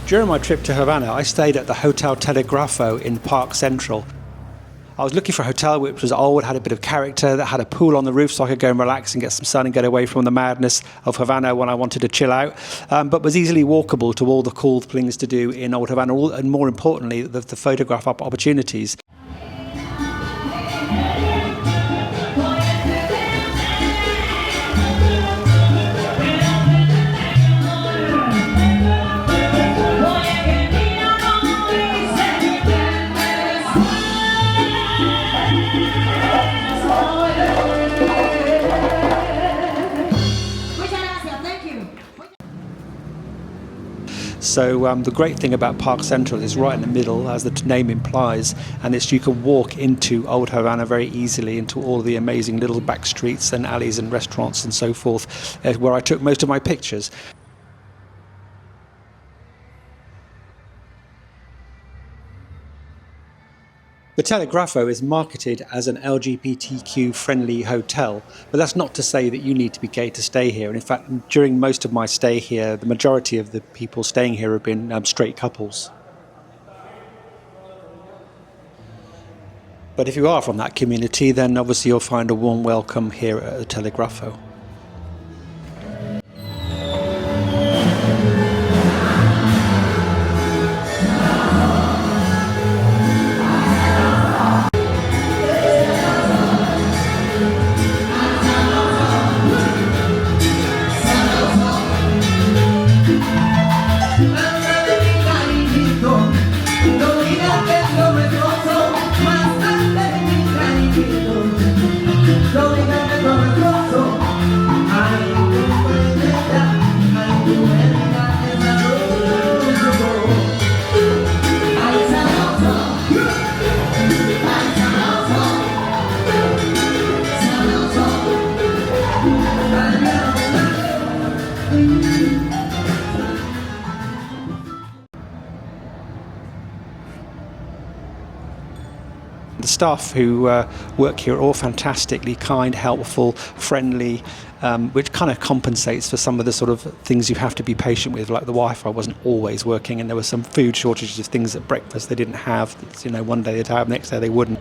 During my trip to Havana, I stayed at the Hotel Telegrafo in Parque Central. I was looking for a hotel which was old, had a bit of character, that had a pool on the roof so I could go and relax and get some sun and get away from the madness of Havana when I wanted to chill out, but was easily walkable to all the cool things to do in Old Havana, and more importantly, the photograph opportunities. So the great thing about Parque Central is right in the middle, as the name implies, and you can walk into Old Havana very easily, into all the amazing little back streets and alleys and restaurants and so forth, where I took most of my pictures. The Telegrafo is marketed as an LGBTQ friendly hotel, but that's not to say that you need to be gay to stay here. And in fact, during most of my stay here, the majority of the people staying here have been straight couples. But if you are from that community, then obviously you'll find a warm welcome here at the Telegrafo. The staff who work here are all fantastically kind, helpful, friendly, which kind of compensates for some of the sort of things you have to be patient with, like the Wi-Fi wasn't always working, and there were some food shortages of things at breakfast they didn't have. You know, one day they'd have, next day they wouldn't.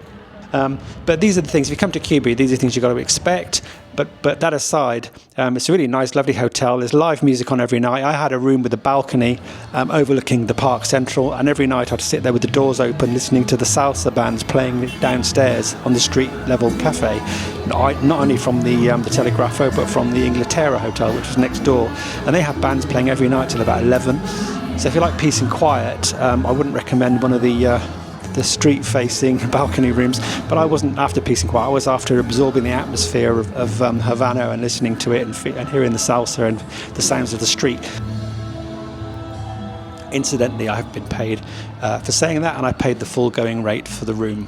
But these are the things, if you come to Cuba, these are things you've got to expect. But that aside, it's a really nice, lovely hotel. There's live music on every night. I had a room with a balcony overlooking the Parque Central, and every night I'd sit there with the doors open listening to the salsa bands playing downstairs on the street level cafe. Not only from the Telegrafo, but from the Inglaterra Hotel, which was next door. And they have bands playing every night till about 11. So if you like peace and quiet, I wouldn't recommend one of the street-facing balcony rooms, but I wasn't after peace and quiet. I was after absorbing the atmosphere of Havana and listening to it and hearing the salsa and the sounds of the street. Incidentally, I have been paid for saying that, and I paid the full going rate for the room.